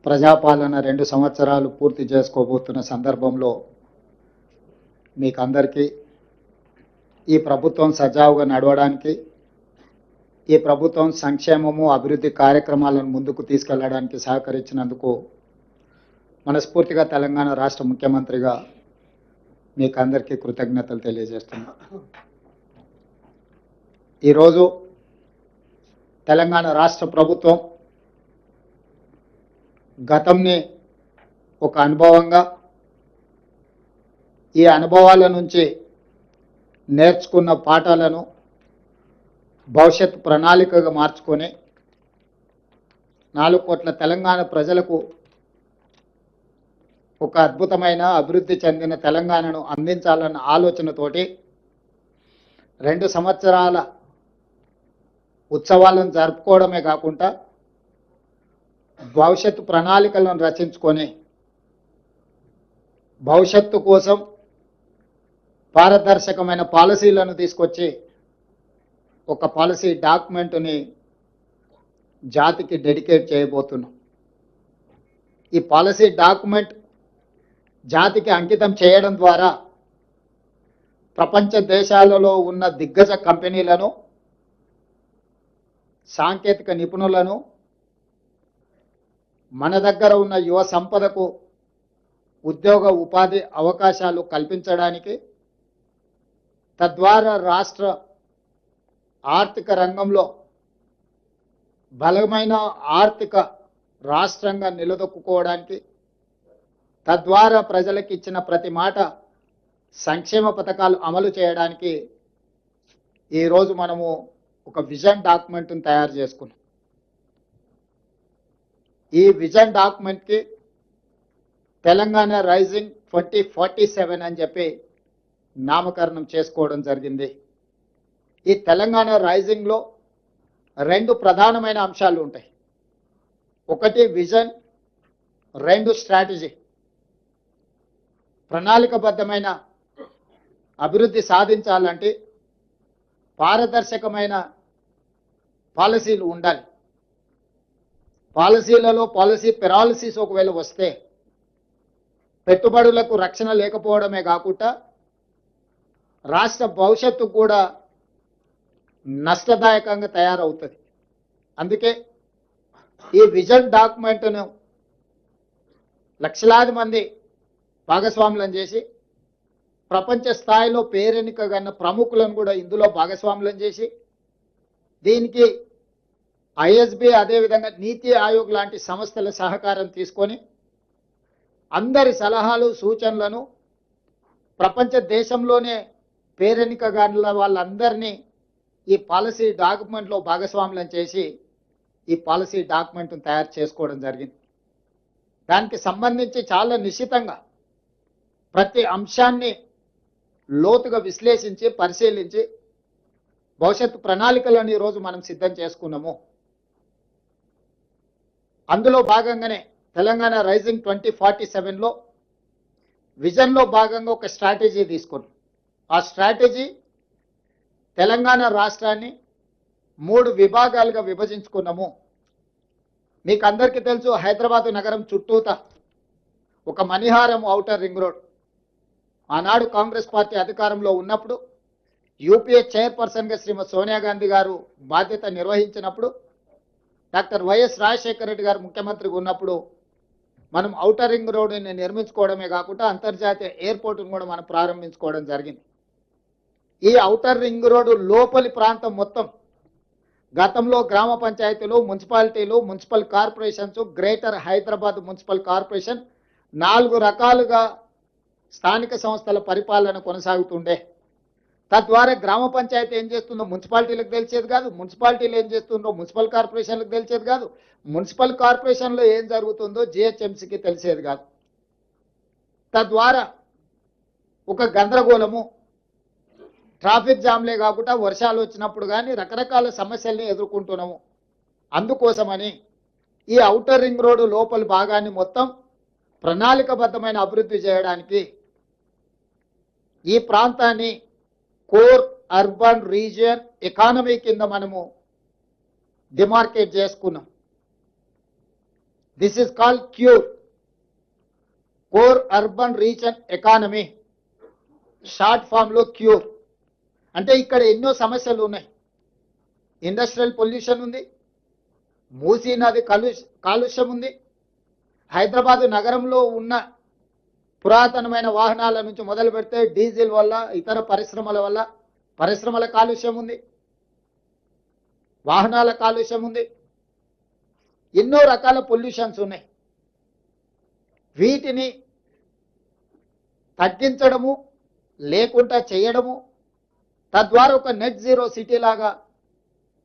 ప్రజాపాలన 2 సంవత్సరాలు పూర్తి చేసుకోబోతున్న సందర్భంలో మీకు అందరికీ ఈ ప్రభుత్వం సజావుగా నడవడానికి, ఈ ప్రభుత్వం సంక్షేమము అభివృద్ధి కార్యక్రమాలను ముందుకు తీసుకెళ్లడానికి సహకరించినందుకు మనస్ఫూర్తిగా తెలంగాణ రాష్ట్ర ముఖ్యమంత్రిగా మీకు అందరికీ కృతజ్ఞతలు తెలియజేస్తున్నాను. ఈరోజు తెలంగాణ రాష్ట్ర ప్రభుత్వం గతంని ఒక అనుభవంగా, ఈ అనుభవాల నుంచి నేర్చుకున్న పాఠాలను భవిష్యత్ ప్రణాళికగా మార్చుకొని 4 కోట్ల తెలంగాణ ప్రజలకు ఒక అద్భుతమైన అభివృద్ధి చెందిన తెలంగాణను అందించాలన్న ఆలోచనతోటి 2 సంవత్సరాల ఉత్సవాలను జరుపుకోవడమే కాకుండా భవిష్యత్తు ప్రణాళికలను రచించుకొని భవిష్యత్తు కోసం పారదర్శకమైన పాలసీలను తీసుకొచ్చి ఒక పాలసీ డాక్యుమెంట్ని జాతికి డెడికేట్ చేయబోతున్నాం. ఈ పాలసీ డాక్యుమెంట్ జాతికి అంకితం చేయడం ద్వారా ప్రపంచ దేశాలలో ఉన్న దిగ్గజ కంపెనీలను, సాంకేతిక నిపుణులను, మన దగ్గర ఉన్న యువ సంపదకు ఉద్యోగ ఉపాధి అవకాశాలు కల్పించడానికి, తద్వారా రాష్ట్ర ఆర్థిక రంగంలో బలమైన ఆర్థిక రాష్ట్రంగా నిలదొక్కుకోవడానికి, తద్వారా ప్రజలకు ఇచ్చిన ప్రతి మాట సంక్షేమ పథకాలు అమలు చేయడానికి ఈరోజు మనము ఒక విజన్ డాక్యుమెంట్ని తయారు చేసుకున్నాం. ఈ విజన్ డాక్యుమెంట్కి తెలంగాణ రైజింగ్ 2047 అని చెప్పి నామకరణం చేసుకోవడం జరిగింది. ఈ తెలంగాణ రైజింగ్లో 2 ప్రధానమైన అంశాలు ఉంటాయి. ఒకటి విజన్, 2 స్ట్రాటజీ. ప్రణాళికబద్ధమైన అభివృద్ధి సాధించాలంటే పారదర్శకమైన పాలసీలు ఉండాలి. పాలసీలలో పాలసీ పెరాలసిస్ ఒకవేళ వస్తే పెట్టుబడులకు రక్షణ లేకపోవడమే కాకుండా రాష్ట్ర భవిష్యత్తు కూడా నష్టదాయకంగా తయారవుతుంది. అందుకే ఈ విజన్ డాక్యుమెంట్ను లక్షలాది మంది భాగస్వాములను చేసి, ప్రపంచ స్థాయిలో పేరెన్నికగన్న ప్రముఖులను కూడా ఇందులో భాగస్వాములను చేసి, దీనికి ఐఎస్బి అదేవిధంగా నీతి ఆయోగ్ లాంటి సంస్థల సహకారం తీసుకొని అందరి సలహాలు సూచనలను ప్రపంచ దేశంలోనే పేరెన్నికగల వాళ్ళందరినీ ఈ పాలసీ డాక్యుమెంట్లో భాగస్వాములను చేసి ఈ పాలసీ డాక్యుమెంట్ను తయారు చేసుకోవడం జరిగింది. దానికి సంబంధించి చాలా నిశితంగా ప్రతి అంశాన్ని లోతుగా విశ్లేషించి పరిశీలించి భవిష్యత్తు ప్రణాళికలను ఈరోజు మనం సిద్ధం చేసుకున్నాము. అందులో భాగంగానే తెలంగాణ రైజింగ్ 2047లో విజన్లో భాగంగా ఒక స్ట్రాటజీ తీసుకున్నాం. ఆ స్ట్రాటజీ తెలంగాణ రాష్ట్రాన్ని 3 విభాగాలుగా విభజించుకున్నాము. మీకు అందరికీ తెలుసు, హైదరాబాదు నగరం చుట్టూత ఒక మణిహారం ఔటర్ రింగ్ రోడ్ ఆనాడు కాంగ్రెస్ పార్టీ అధికారంలో ఉన్నప్పుడు యూపీఏ చైర్పర్సన్గా శ్రీమతి సోనియా గాంధీ గారు బాధ్యత నిర్వహించినప్పుడు, డాక్టర్ వైఎస్ రాజశేఖర రెడ్డి గారు ముఖ్యమంత్రిగా ఉన్నప్పుడు మనం ఔటర్ రింగ్ రోడ్ని నిర్మించుకోవడమే కాకుండా అంతర్జాతీయ ఎయిర్పోర్ట్ను కూడా మనం ప్రారంభించుకోవడం జరిగింది. ఈ ఔటర్ రింగ్ రోడ్డు లోపలి ప్రాంతం మొత్తం గతంలో గ్రామ పంచాయతీలు, మున్సిపాలిటీలు, municipal corporations, greater Hyderabad municipal corporation 4 రకాలుగా స్థానిక సంస్థల పరిపాలన కొనసాగుతుండే. తద్వారా గ్రామ పంచాయతీ ఏం చేస్తుందో మున్సిపాలిటీలకు తెలిసేది కాదు, మున్సిపాలిటీలు ఏం చేస్తుందో మున్సిపల్ కార్పొరేషన్లకు తెలిసేది కాదు, మున్సిపల్ కార్పొరేషన్లో ఏం జరుగుతుందో జిహెచ్ఎంసీకి తెలిసేది కాదు. తద్వారా ఒక గందరగోళము, ట్రాఫిక్ జామ్లే కాకుండా వర్షాలు వచ్చినప్పుడు కానీ రకరకాల సమస్యల్ని ఎదుర్కొంటున్నాము. అందుకోసమని ఈ ఔటర్ రింగ్ రోడ్డు లోపలి భాగాన్ని మొత్తం ప్రణాళికబద్ధమైన అభివృద్ధి చేయడానికి ఈ ప్రాంతాన్ని కోర్ అర్బన్ రీజియన్ ఎకానమీ కింద మనము డిమార్కేట్ చేసుకున్నాం. This is called CURE, core urban region economy, short form లో క్యూర్. అంటే ఇక్కడ ఎన్నో సమస్యలు ఉన్నాయి. ఇండస్ట్రియల్ పొల్యూషన్ ఉంది, మూసీ నది కాలుష్యం ఉంది, హైదరాబాద్ నగరంలో ఉన్న పురాతనమైన వాహనాల నుంచి మొదలు పెడితే డీజిల్ వల్ల, ఇతర పరిశ్రమల వల్ల పరిశ్రమల కాలుష్యం ఉంది, వాహనాల కాలుష్యం ఉంది, ఎన్నో రకాల పొల్యూషన్స్ ఉన్నాయి. వీటిని తగ్గించడము లేకుండా చేయడము, తద్వారా ఒక నెట్ జీరో సిటీ లాగా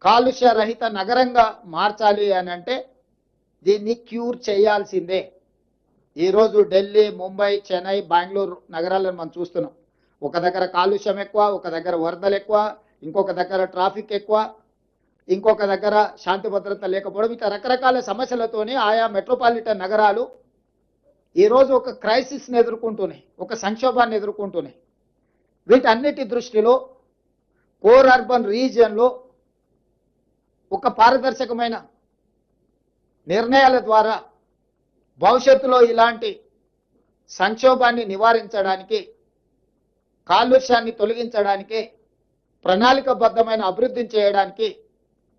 కాలుష్య రహిత నగరంగా మార్చాలి అని అంటే దీన్ని క్యూర్ చేయాల్సిందే. ఈరోజు ఢిల్లీ, ముంబై, చెన్నై, బెంగళూరు నగరాలను మనం చూస్తున్నాం. ఒక దగ్గర కాలుష్యం ఎక్కువ, ఒక దగ్గర వరదలు ఎక్కువ, ఇంకొక దగ్గర ట్రాఫిక్ ఎక్కువ, ఇంకొక దగ్గర శాంతి భద్రత లేకపోవడం, ఇట్లా రకరకాల సమస్యలతోనే ఆయా మెట్రోపాలిటన్ నగరాలు ఈరోజు ఒక క్రైసిస్ని ఎదుర్కొంటున్నాయి, ఒక సంక్షోభాన్ని ఎదుర్కొంటున్నాయి. వీటన్నిటి దృష్టిలో కోర్ అర్బన్ రీజియన్లో ఒక పారదర్శకమైన నిర్ణయాల ద్వారా భవిష్యత్తులో ఇలాంటి సంక్షోభాన్ని నివారించడానికి, కాలుష్యాన్ని తొలగించడానికి, ప్రణాళికబద్ధమైన అభివృద్ధిని చేయడానికి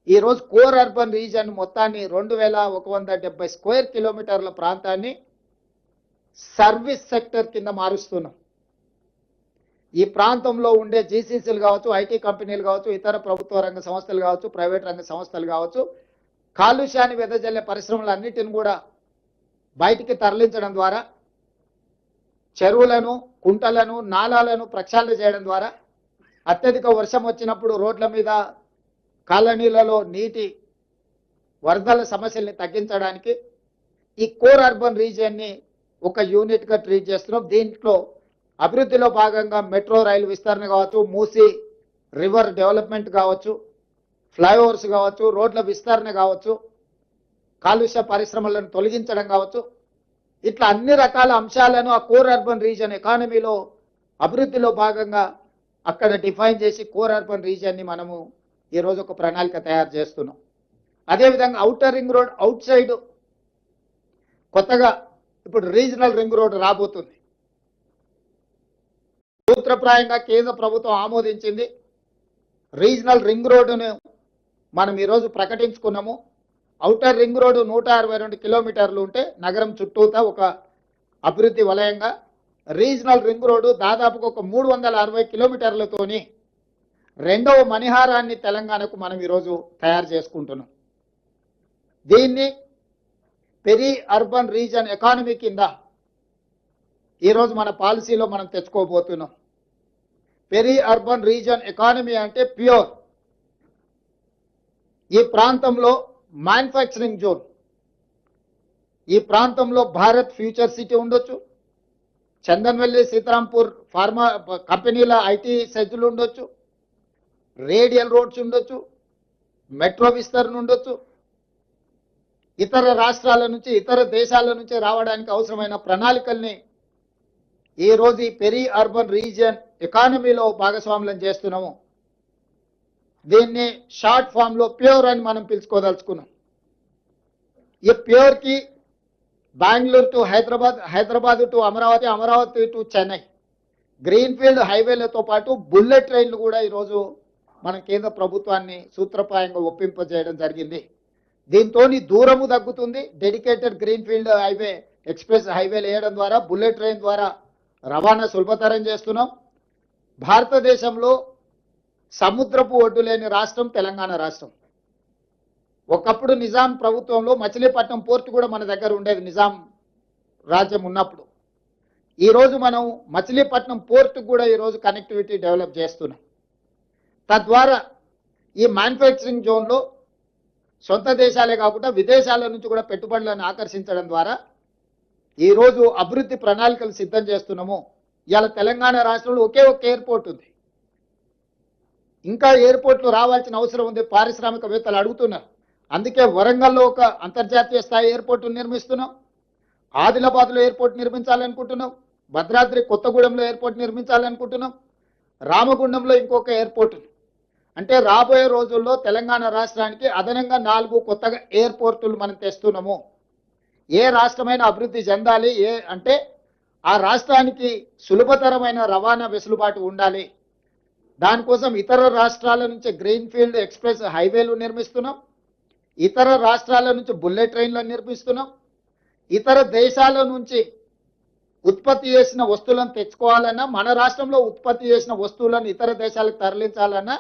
ఈరోజు కోర్ అర్బన్ రీజియన్ మొత్తాన్ని 2170 స్క్వేర్ కిలోమీటర్ల ప్రాంతాన్ని సర్వీస్ సెక్టర్ కింద మారుస్తున్నాం. ఈ ప్రాంతంలో ఉండే జీసీసీలు కావచ్చు, ఐటీ కంపెనీలు కావచ్చు, ఇతర ప్రభుత్వ రంగ సంస్థలు కావచ్చు, ప్రైవేట్ రంగ సంస్థలు కావచ్చు, కాలుష్యాన్ని వెదజల్లే పరిశ్రమలన్నిటిని కూడా బయటికి తరలించడం ద్వారా, చెరువులను, కుంటలను, నాలాలను ప్రక్షాళన చేయడం ద్వారా, అత్యధిక వర్షం వచ్చినప్పుడు రోడ్ల మీద, కాలనీలలో నీటి వరదల సమస్యల్ని తగ్గించడానికి ఈ కోర్ అర్బన్ రీజియన్ని ఒక యూనిట్గా ట్రీట్ చేస్తున్నాం. దీంట్లో అభివృద్ధిలో భాగంగా మెట్రో రైలు విస్తరణ కావచ్చు, మూసీ రివర్ డెవలప్మెంట్ కావచ్చు, ఫ్లైఓవర్స్ కావచ్చు, రోడ్ల విస్తరణ కావచ్చు, కాలుష్య పరిశ్రమలను తొలగించడం కావచ్చు, ఇట్లా అన్ని రకాల అంశాలను ఆ కోర్ అర్బన్ రీజియన్ ఎకానమీలో అభివృద్ధిలో భాగంగా అక్కడ డిఫైన్ చేసి కోర్ అర్బన్ రీజియన్ని మనము ఈరోజు ఒక ప్రణాళిక తయారు చేస్తున్నాం. అదేవిధంగా outer ring road, out side కొత్తగా ఇప్పుడు రీజనల్ రింగ్ రోడ్ రాబోతుంది. సూత్రప్రాయంగా కేంద్ర ప్రభుత్వం ఆమోదించింది. రీజనల్ రింగ్ రోడ్డును మనం ఈరోజు ప్రకటించుకున్నాము. ఔటర్ రింగ్ రోడ్డు 162 కిలోమీటర్లు ఉంటే నగరం చుట్టూతా ఒక అభివృద్ధి వలయంగా, రీజనల్ రింగ్ రోడ్డు దాదాపుగా ఒక 360 కిలోమీటర్లతోని రెండవ మణిహారాన్ని తెలంగాణకు మనం ఈరోజు తయారు చేసుకుంటున్నాం. దీన్ని పెరి అర్బన్ రీజన్ ఎకానమీ కింద ఈరోజు మన పాలసీలో మనం తెచ్చుకోబోతున్నాం. పెరి అర్బన్ రీజన్ ఎకానమీ అంటే ప్యూర్. ఈ ప్రాంతంలో మ్యానుఫ్యాక్చరింగ్ జోన్, ఈ ప్రాంతంలో భారత్ ఫ్యూచర్ సిటీ ఉండొచ్చు, చందన్వెల్లి, సీతారాంపూర్ ఫార్మా కంపెనీల ఐటీ సెజ్లు ఉండొచ్చు, రేడియల్ రోడ్స్ ఉండొచ్చు, మెట్రో విస్తరణ ఉండొచ్చు, ఇతర రాష్ట్రాల నుంచి, ఇతర దేశాల నుంచి రావడానికి అవసరమైన ప్రణాళికల్ని ఈరోజు ఈ పెరి అర్బన్ రీజియన్ ఎకానమీలో భాగస్వాములను చేస్తున్నాము. దీన్ని షార్ట్ ఫామ్ లో ప్యూర్ అని మనం పిలుచుకోదలుచుకున్నాం. ఈ ప్యూర్ కి Bengaluru to Hyderabad, Hyderabad to Amaravati, Amaravati to Chennai గ్రీన్ఫీల్డ్ హైవేలతో పాటు బుల్లెట్ ట్రైన్లు కూడా ఈరోజు మన కేంద్ర ప్రభుత్వాన్ని సూత్రప్రాయంగా ఒప్పింపజేయడం జరిగింది. దీంతో దూరము తగ్గుతుంది. డెడికేటెడ్ గ్రీన్ఫీల్డ్ హైవే, ఎక్స్ప్రెస్ హైవేలు వేయడం ద్వారా, బుల్లెట్ ట్రైన్ ద్వారా రవాణా సులభతరం చేస్తున్నాం. భారతదేశంలో సముద్రపు ఒడ్డు లేని రాష్ట్రం తెలంగాణ రాష్ట్రం. ఒకప్పుడు నిజాం ప్రభుత్వంలో మచిలీపట్నం పోర్టు కూడా మన దగ్గర ఉండేది, నిజాం రాజ్యం ఉన్నప్పుడు. ఈరోజు మనం మచిలీపట్నం పోర్టు కూడా ఈరోజు కనెక్టివిటీ డెవలప్ చేస్తున్నాం. తద్వారా ఈ మ్యానుఫ్యాక్చరింగ్ జోన్లో సొంత దేశాలే కాకుండా విదేశాల నుంచి కూడా పెట్టుబడులను ఆకర్షించడం ద్వారా ఈరోజు అభివృద్ధి ప్రణాళికలు సిద్ధం చేస్తున్నాము. ఇవాళ తెలంగాణ రాష్ట్రంలో ఒకే ఒక ఎయిర్పోర్ట్ ఉంది, ఇంకా ఎయిర్పోర్ట్లు రావాల్సిన అవసరం ఉంది. పారిశ్రామికవేత్తలు అడుగుతున్నారు. అందుకే వరంగల్లో ఒక అంతర్జాతీయ స్థాయి ఎయిర్పోర్ట్ నిర్మిస్తున్నాం, ఆదిలాబాద్లో ఎయిర్పోర్ట్ నిర్మించాలనుకుంటున్నాం, భద్రాద్రి కొత్తగూడెంలో ఎయిర్పోర్ట్ నిర్మించాలనుకుంటున్నాం, రామగుండంలో ఇంకొక ఎయిర్పోర్ట్. అంటే రాబోయే రోజుల్లో తెలంగాణ రాష్ట్రానికి అదనంగా 4 కొత్తగా ఎయిర్పోర్టులు మనం తెస్తున్నాము. ఏ రాష్ట్రమైనా అభివృద్ధి చెందాలి అంటే ఆ రాష్ట్రానికి సులభతరమైన రవాణా వెసులుబాటు ఉండాలి. దానికోసం ఇతర రాష్ట్రాల నుంచి గ్రీన్ ఫీల్డ్ ఎక్స్ప్రెస్ హైవేలు నిర్మిస్తున్నాం, ఇతర రాష్ట్రాల నుంచి బుల్లెట్ ట్రైన్లను నిర్మిస్తున్నాం, ఇతర దేశాల నుంచి ఉత్పత్తి చేసిన వస్తువులను తెచ్చుకోవాలన్నా, మన రాష్ట్రంలో ఉత్పత్తి చేసిన వస్తువులను ఇతర దేశాలకు తరలించాలన్నా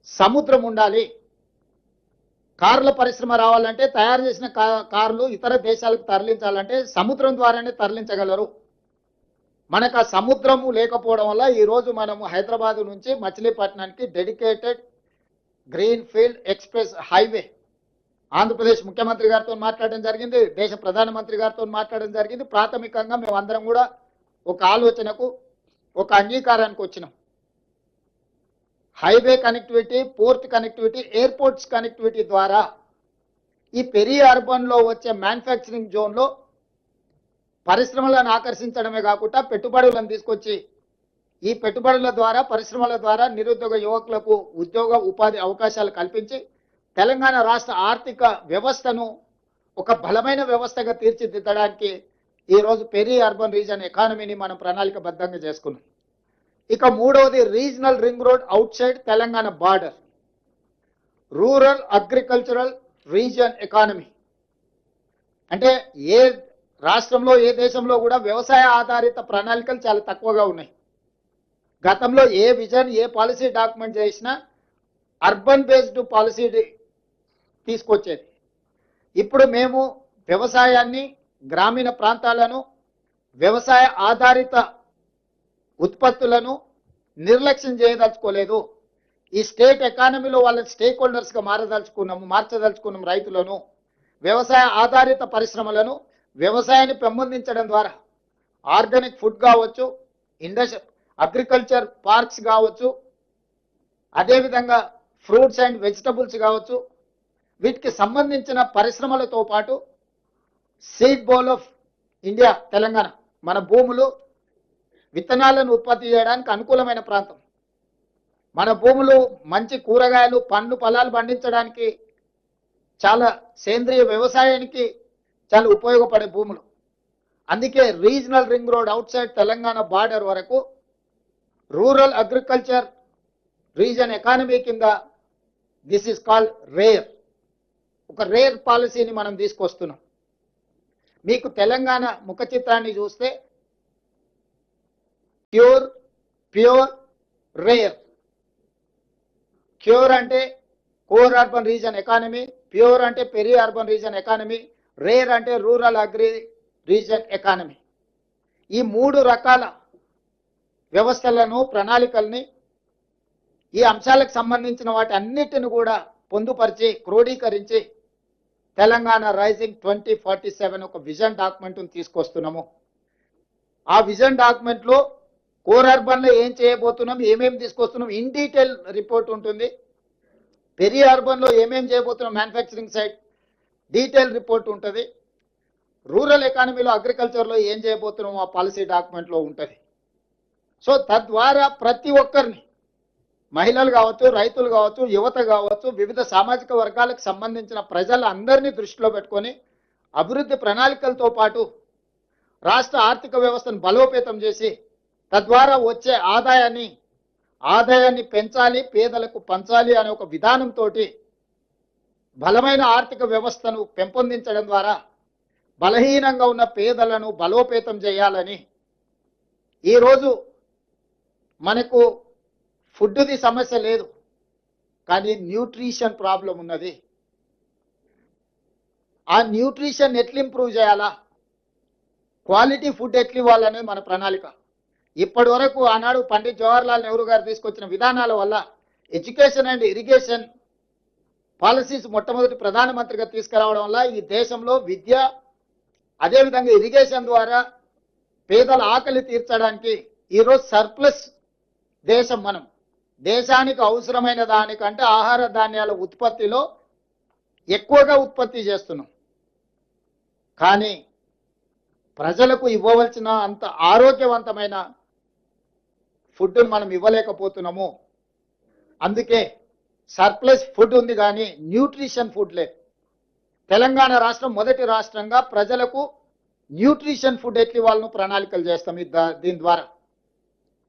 సముద్రం ఉండాలి. కార్ల పరిశ్రమ రావాలంటే, తయారు చేసిన కార్లు ఇతర దేశాలకు తరలించాలంటే సముద్రం ద్వారానే తరలించగలరు. మనకు ఆ సముద్రము లేకపోవడం వల్ల ఈరోజు మనము హైదరాబాద్ నుంచి మచిలీపట్నానికి dedicated green field express highway Andhra Pradesh ముఖ్యమంత్రి గారితో మాట్లాడడం జరిగింది, దేశ ప్రధానమంత్రి గారితో మాట్లాడడం జరిగింది. ప్రాథమికంగా మేము అందరం కూడా ఒక ఆలోచనకు, ఒక అంగీకారానికి వచ్చినాం. Highway connectivity, port connectivity, airports connectivity ద్వారా ఈ పెరి అర్బన్లో వచ్చే మ్యానుఫ్యాక్చరింగ్ జోన్లో పరిశ్రమలను ఆకర్షించడమే కాకుండా పెట్టుబడులను తీసుకొచ్చి ఈ పెట్టుబడుల ద్వారా, పరిశ్రమల ద్వారా నిరుద్యోగ యువకులకు ఉద్యోగ ఉపాధి అవకాశాలు కల్పించి తెలంగాణ రాష్ట్ర ఆర్థిక వ్యవస్థను ఒక బలమైన వ్యవస్థగా తీర్చిదిద్దడానికి ఈరోజు పెరి అర్బన్ రీజన్ ఎకానమీని మనం ప్రణాళికబద్ధంగా చేసుకున్నాం. ఇక మూడవది regional ring road outside Telangana border, rural agricultural reason economy. అంటే ఏ రాష్ట్రంలో, ఏ దేశంలో కూడా వ్యవసాయ ఆధారిత ప్రణాళికలు చాలా తక్కువగా ఉన్నాయి. గతంలో ఏ విజన్, ఏ పాలసీ డాక్యుమెంట్ చేసినా అర్బన్ బేస్డ్ పాలసీ తీసుకొచ్చేది. ఇప్పుడు మేము వ్యవసాయాన్ని, గ్రామీణ ప్రాంతాలను, వ్యవసాయ ఆధారిత ఉత్పత్తులను నిర్లక్ష్యం చేయదలుచుకోలేదు. ఈ స్టేట్ ఎకానమీలో వాళ్ళ స్టేక్ హోల్డర్స్గా మార్చదలుచుకున్నాము రైతులను, వ్యవసాయ ఆధారిత పరిశ్రమలను. వ్యవసాయాన్ని పెంపొందించడం ద్వారా ఆర్గానిక్ ఫుడ్ కావచ్చు, అగ్రికల్చర్ పార్క్స్ కావచ్చు, అదేవిధంగా ఫ్రూట్స్ అండ్ వెజిటబుల్స్ కావచ్చు, వీటికి సంబంధించిన పరిశ్రమలతో పాటు seed bowl of India Telangana, మన భూములు విత్తనాలను ఉత్పత్తి చేయడానికి అనుకూలమైన ప్రాంతం. మన భూములు మంచి కూరగాయలు, పండ్లు, ఫలాలు పండించడానికి, చాలా సేంద్రియ వ్యవసాయానికి చాలా ఉపయోగపడే భూములు. అందుకే regional ring road outside Telangana border వరకు రూరల్ అగ్రికల్చర్ రీజన్ ఎకానమీ కింద దిస్ ఈస్ కాల్డ్ రేర్, ఒక రేర్ పాలసీని మనం తీసుకొస్తున్నాం. మీకు తెలంగాణ ముఖ చిత్రాన్ని చూస్తే ప్యూర్ రేర్. క్యూర్ అంటే core urban region economy, PURE అంటే peri urban region economy, RARE అంటే రూరల్ అగ్రి రీజన్ ఎకానమీ. ఈ మూడు రకాల వ్యవస్థలను, ప్రణాళికల్ని, ఈ అంశాలకు సంబంధించిన వాటి అన్నిటిని కూడా పొందుపరిచి, క్రోడీకరించి తెలంగాణ రైజింగ్ 2047 ఒక విజన్ డాక్యుమెంట్ను తీసుకొస్తున్నాము. ఆ విజన్ డాక్యుమెంట్లో కోర్ అర్బన్లో ఏం చేయబోతున్నాం, ఏమేమి తీసుకొస్తున్నాం, ఇన్ డీటెయిల్ రిపోర్ట్ ఉంటుంది. పెరి అర్బన్లో ఏమేమి చేయబోతున్నాం, మ్యానుఫ్యాక్చరింగ్ సైడ్ డీటెయిల్ రిపోర్ట్ ఉంటుంది. రూరల్ ఎకానమీలో, అగ్రికల్చర్లో ఏం చేయబోతున్నాం ఆ పాలసీ డాక్యుమెంట్లో ఉంటుంది. సో తద్వారా ప్రతి ఒక్కరిని, మహిళలు కావచ్చు, రైతులు కావచ్చు, యువత కావచ్చు, వివిధ సామాజిక వర్గాలకు సంబంధించిన ప్రజలందరినీ దృష్టిలో పెట్టుకొని అభివృద్ధి ప్రణాళికలతో పాటు రాష్ట్ర ఆర్థిక వ్యవస్థను బలోపేతం చేసి తద్వారా వచ్చే ఆదాయాన్ని పెంచాలి, పేదలకు పంచాలి అనే ఒక విధానంతో బలమైన ఆర్థిక వ్యవస్థను పెంపొందించడం ద్వారా బలహీనంగా ఉన్న పేదలను బలోపేతం చేయాలని ఈరోజు మనకు ఫుడ్ది సమస్య లేదు, కానీ న్యూట్రిషన్ ప్రాబ్లం ఉన్నది. ఆ న్యూట్రిషన్ ఎట్లా ఇంప్రూవ్ చేయాలా, క్వాలిటీ ఫుడ్ ఎట్లా ఇవ్వాలనేది మన ప్రణాళిక. ఇప్పటి వరకు ఆనాడు పండిత్ జవహర్లాల్ నెహ్రూ గారు తీసుకొచ్చిన విధానాల వల్ల ఎడ్యుకేషన్ అండ్ ఇరిగేషన్ పాలసీస్ మొట్టమొదటి ప్రధానమంత్రిగా తీసుకురావడం వల్ల ఈ దేశంలో విద్య, అదేవిధంగా ఇరిగేషన్ ద్వారా పేదల ఆకలి తీర్చడానికి ఈరోజు సర్ప్లస్ దేశం. మనం దేశానికి అవసరమైన దానికంటే ఆహార ధాన్యాల ఉత్పత్తిలో ఎక్కువగా ఉత్పత్తి చేస్తున్నాం, కానీ ప్రజలకు ఇవ్వవలసిన అంత ఆరోగ్యవంతమైన ఫుడ్ను మనం ఇవ్వలేకపోతున్నాము. అందుకే సర్ప్లస్ ఫుడ్ ఉంది కానీ న్యూట్రిషన్ ఫుడ్ లేదు. తెలంగాణ రాష్ట్రం మొదటి రాష్ట్రంగా ప్రజలకు న్యూట్రిషన్ ఫుడ్ ఎట్లి వాళ్ళను ప్రణాళికలు చేస్తాం దీని ద్వారా.